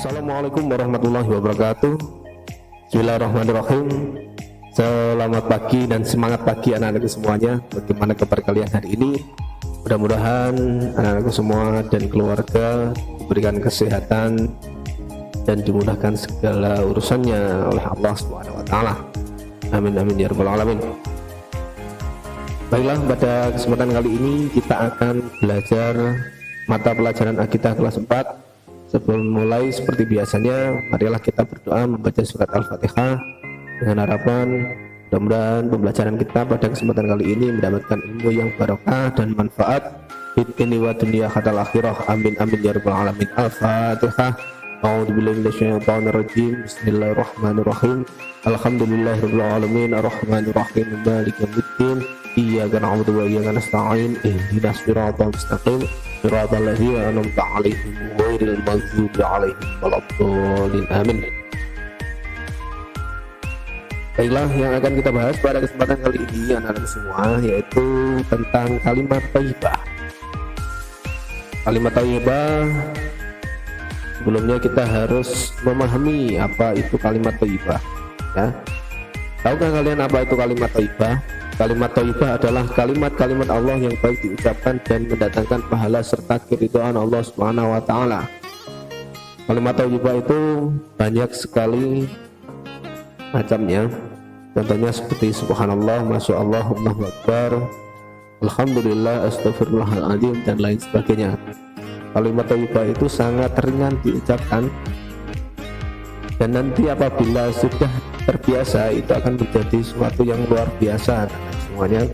Assalamualaikum warahmatullahi wabarakatuh. Bismillahirrahmanirrahim. Selamat pagi dan semangat pagi anak-anakku semuanya. Bagaimana kabar kalian hari ini? Mudah-mudahan anak-anakku semua dan keluarga diberikan kesehatan dan dimudahkan segala urusannya oleh Allah Subhanahu wa taala. Amin amin ya rabbal alamin. Baiklah, pada kesempatan kali ini kita akan belajar mata pelajaran akidah kelas 4. Sebelum mulai, seperti biasanya, marilah kita berdoa membaca surat Al-Fatihah dengan harapan mudah-mudahan pembelajaran kita pada kesempatan kali ini mendapatkan ilmu yang barokah dan manfaat fid dini wa dunya hatta akhirah. Amin amin ya rabbal alamin. Al-Fatihah. A'udzubillahi minasyaitonir rajim. Bismillahirrahmanirrahim. Alhamdulillahirabbil alamin arrahmanir rahim maliki yaumiddin. Iyyaka na'budu wa iyyaka nasta'in. Ihdinas siratal mustaqim. Siratal ladzina an'amta 'alaihim ghairil maghdubi 'alaihim waladdallin. Amin. Baiklah, yang akan kita bahas pada kesempatan kali ini anak-anak semua yaitu tentang kalimat thayyibah. Kalimat thayyibah, sebelumnya kita harus memahami apa itu kalimat thayyibah, ya. Tahukah kalian apa itu kalimat thayyibah? Kalimat thayyibah adalah kalimat-kalimat Allah yang baik diucapkan dan mendatangkan pahala serta keridhaan Allah Subhanahu wa taala. Kalimat thayyibah itu banyak sekali macamnya. Contohnya seperti subhanallah, masyaallah, Allahu akbar, alhamdulillah, astagfirullahaladzim dan lain sebagainya. Kalimat thayyibah itu sangat ringan diucapkan dan nanti apabila sudah terbiasa itu akan menjadi sesuatu yang luar biasa semuanya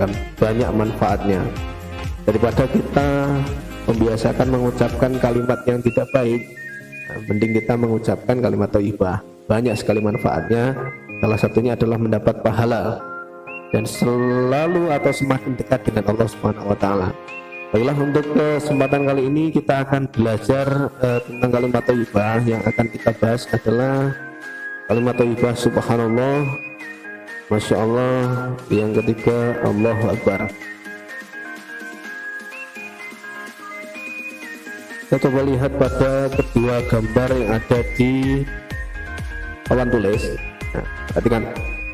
dan banyak manfaatnya. Daripada kita membiasakan mengucapkan kalimat yang tidak baik, mending kita mengucapkan kalimat thayyibah. Banyak sekali manfaatnya. Salah satunya adalah mendapat pahala dan selalu atau semakin dekat dengan Allah Subhanahu wa taala. Baiklah, untuk kesempatan kali ini kita akan belajar tentang kalimat thayyibah. Yang akan kita bahas adalah kalimat thayyibah subhanallah, masya Allah, yang ketiga Allahu akbar. Kita coba lihat pada kedua gambar yang ada di papan tulis. Nah, perhatikan,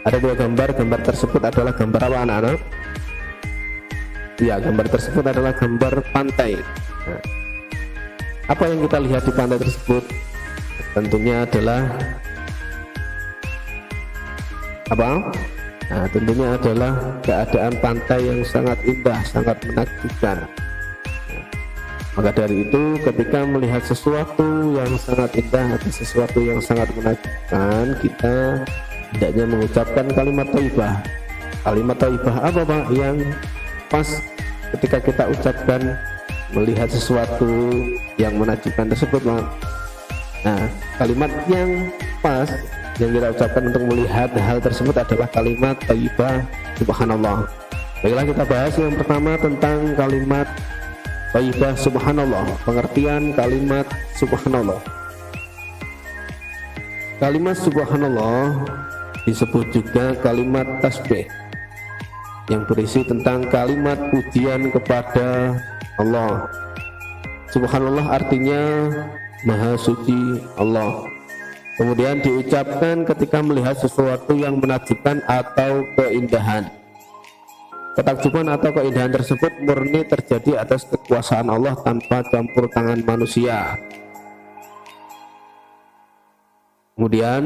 ada dua gambar. Gambar tersebut adalah gambar apa anak-anak? Ya, gambar tersebut adalah gambar pantai. Nah, apa yang kita lihat di pantai tersebut? Tentunya adalah apa? Nah, tentunya adalah keadaan pantai yang sangat indah, sangat menakjubkan. Maka dari itu, ketika melihat sesuatu yang sangat indah atau sesuatu yang sangat menakjubkan, kita hendaknya mengucapkan kalimat thayyibah. Kalimat thayyibah apa Pak? Yang pas ketika kita ucapkan melihat sesuatu yang menakjubkan tersebut, Pak. Nah, kalimat yang pas yang kita ucapkan untuk melihat hal tersebut adalah kalimat thayyibah subhanallah. Baiklah, kita bahas yang pertama tentang kalimat thayyibah subhanallah. Pengertian kalimat subhanallah. Kalimat subhanallah disebut juga kalimat tasbih, yang berisi tentang kalimat pujian kepada Allah. Subhanallah artinya maha suci Allah. Kemudian diucapkan ketika melihat sesuatu yang menakjubkan atau keindahan. Ketakjuban atau keindahan tersebut murni terjadi atas kekuasaan Allah tanpa campur tangan manusia. Kemudian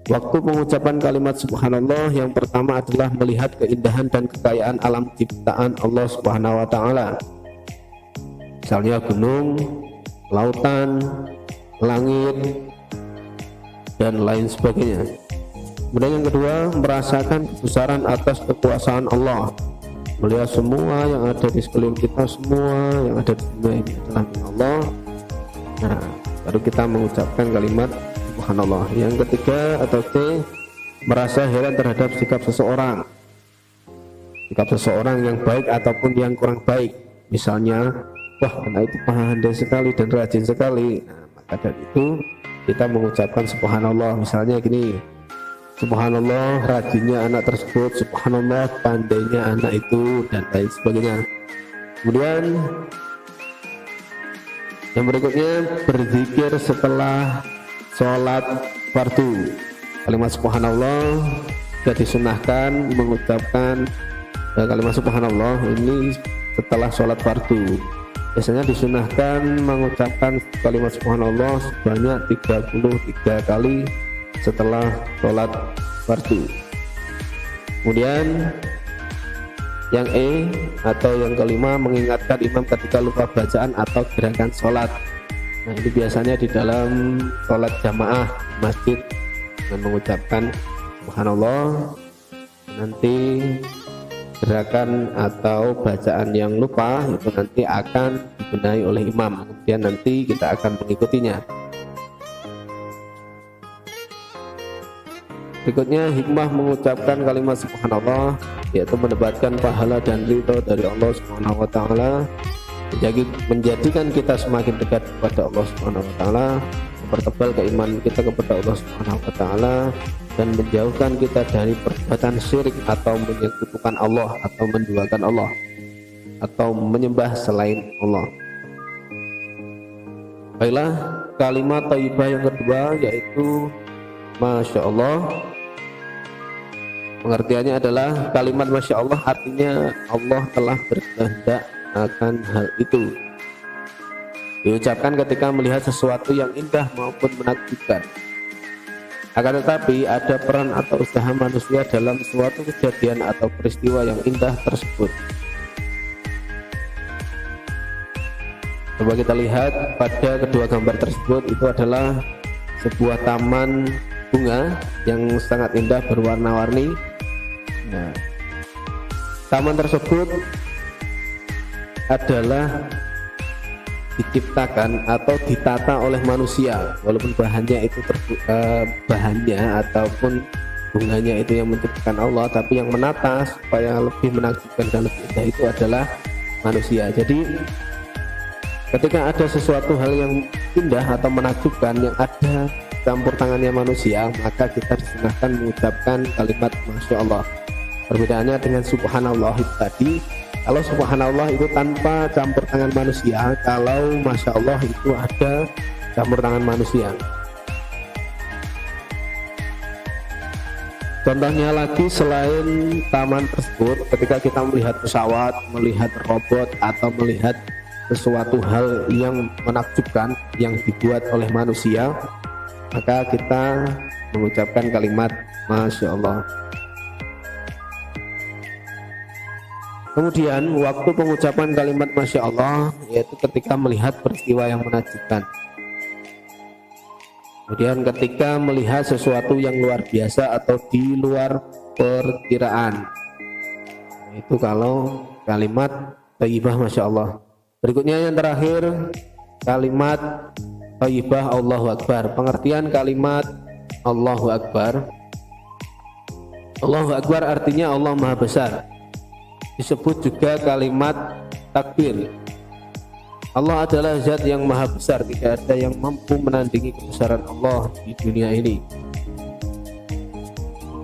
waktu pengucapan kalimat subhanallah yang pertama adalah melihat keindahan dan kekayaan alam ciptaan Allah Subhanahu wa taala. Misalnya gunung, lautan, langit dan lain sebagainya. Kemudian yang kedua, merasakan kebesaran atas kekuasaan Allah, melihat semua yang ada di sekeliling kita, semua yang ada di dunia ini adalah milik Allah. Nah, baru kita mengucapkan kalimat subhanallah. Yang ketiga atau C, merasa heran terhadap sikap seseorang, sikap seseorang yang baik ataupun yang kurang baik. Misalnya, wah, anak itu pandai sekali dan rajin sekali. Nah, maka dari itu kita mengucapkan subhanallah. Misalnya gini, subhanallah rajinnya anak tersebut, subhanallah pandainya anak itu, dan lain sebagainya. Kemudian Yang berikutnya berzikir setelah sholat fardu. Kalimat subhanallah sudah disunahkan mengucapkan kalimat subhanallah ini setelah sholat fardu. Biasanya disunahkan mengucapkan kalimat subhanallah sebanyak 33 kali setelah sholat fardu. Kemudian yang atau yang kelima, mengingatkan imam ketika lupa bacaan atau gerakan sholat. Nah, ini biasanya di dalam sholat jamaah masjid dengan mengucapkan subhanallah. Nanti gerakan atau bacaan yang lupa itu nanti akan dibenahi oleh imam, kemudian nanti kita akan mengikutinya. Berikutnya hikmah mengucapkan kalimat subhanallah, yaitu mendapatkan pahala dan ridho dari Allah Subhanahu wa taala, menjadikan kita semakin dekat kepada Allah Subhanahu wa taala, mempertebal keimanan kita kepada Allah Subhanahu wa taala, dan menjauhkan kita dari perbuatan syirik atau menyekutukan Allah atau menduakan Allah atau menyembah selain Allah. Baiklah, kalimat thayyibah yang kedua yaitu Masya Allah. Pengertiannya adalah kalimat Masya Allah artinya Allah telah berkehendak akan hal itu. Diucapkan ketika melihat sesuatu yang indah maupun menakjubkan. Akan tetapi ada peran atau usaha manusia dalam suatu kejadian atau peristiwa yang indah tersebut. Coba kita lihat pada kedua gambar tersebut, itu adalah sebuah taman bunga yang sangat indah berwarna-warni. Nah, taman tersebut adalah diciptakan atau ditata oleh manusia, walaupun bahannya itu bahannya ataupun bunganya itu yang menciptakan Allah, tapi yang menata supaya lebih menakjubkan dan lebih indah itu adalah manusia. Jadi ketika ada sesuatu hal yang indah atau menakjubkan yang ada campur tangannya manusia, maka kita disunahkan mengucapkan kalimat Masya Allah. Perbedaannya dengan subhanallah itu tadi, kalau subhanallah itu tanpa campur tangan manusia, kalau Masya Allah itu ada campur tangan manusia. Contohnya lagi selain taman tersebut, ketika kita melihat pesawat, melihat robot, atau melihat sesuatu hal yang menakjubkan yang dibuat oleh manusia, maka kita mengucapkan kalimat Masya Allah. Kemudian waktu pengucapan kalimat Masya Allah yaitu ketika melihat peristiwa yang menakjubkan. Kemudian ketika melihat sesuatu yang luar biasa atau di luar perkiraan, itu kalau kalimat thayyibah Masya Allah. Berikutnya yang terakhir, kalimat thayyibah Allahu Akbar. Pengertian kalimat Allahu Akbar, Allahu Akbar artinya Allah Maha Besar. Disebut juga kalimat takbir. Allah adalah zat yang maha besar, tidak ada yang mampu menandingi kebesaran Allah di dunia ini.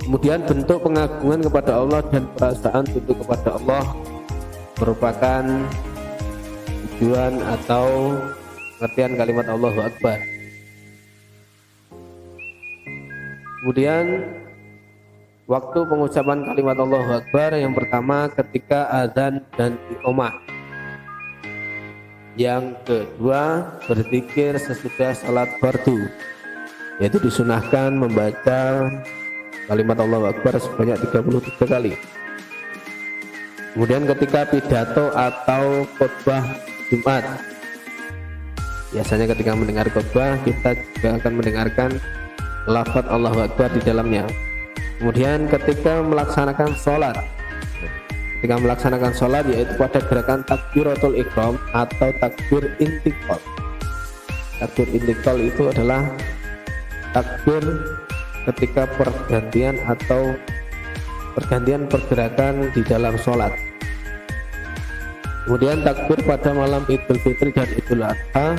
Kemudian bentuk pengagungan kepada Allah dan perasaan tunduk kepada Allah merupakan tujuan atau pengertian kalimat Allahu Akbar. Kemudian waktu pengucapan kalimat Allahu Akbar yang pertama ketika azan dan iqamah. Yang kedua berzikir sesudah salat fardu, yaitu disunahkan membaca kalimat Allahu Akbar sebanyak 33 kali. Kemudian ketika pidato atau khutbah Jumat, biasanya ketika mendengar khutbah kita juga akan mendengarkan lafaz Allahu Akbar di dalamnya. Kemudian ketika melaksanakan sholat, yaitu pada gerakan takbiratul ihram atau takbir intiqal. Takbir intiqal itu adalah takbir ketika pergantian atau pergantian pergerakan di dalam sholat. Kemudian takbir pada malam Idul Fitri dan Idul Adha.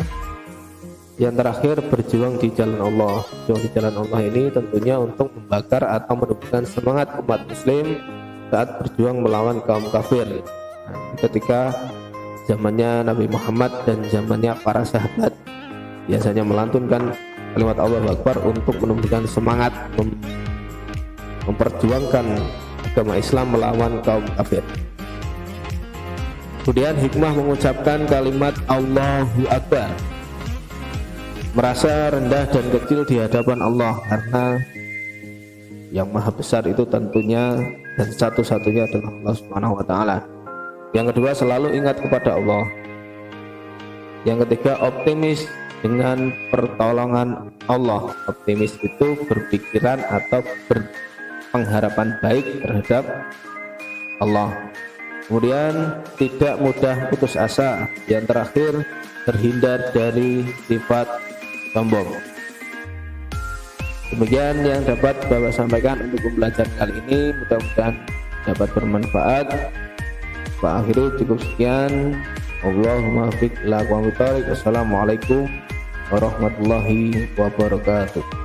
Yang terakhir berjuang di jalan Allah. Berjuang di jalan Allah ini tentunya untuk membakar atau menumbuhkan semangat umat muslim saat berjuang melawan kaum kafir. Nah, ketika zamannya Nabi Muhammad dan zamannya para sahabat biasanya melantunkan kalimat Allahu Akbar untuk menumbuhkan semangat memperjuangkan agama Islam melawan kaum kafir. Kemudian hikmah mengucapkan kalimat Allahu Akbar, merasa rendah dan kecil di hadapan Allah karena yang maha besar itu tentunya dan satu-satunya adalah Allah Subhanahu wa taala. Yang kedua, selalu ingat kepada Allah. Yang ketiga, optimis dengan pertolongan Allah. Optimis itu berpikiran atau berpengharapan baik terhadap Allah. Kemudian tidak mudah putus asa. Yang terakhir, terhindar dari sifat sombong. Demikian yang dapat Bapak sampaikan untuk pembelajaran kali ini, mudah-mudahan dapat bermanfaat. Pak akhiri cukup sekian. Allahumma fiq ila aqwamit thoriq. Wassalamualaikum warahmatullahi wabarakatuh.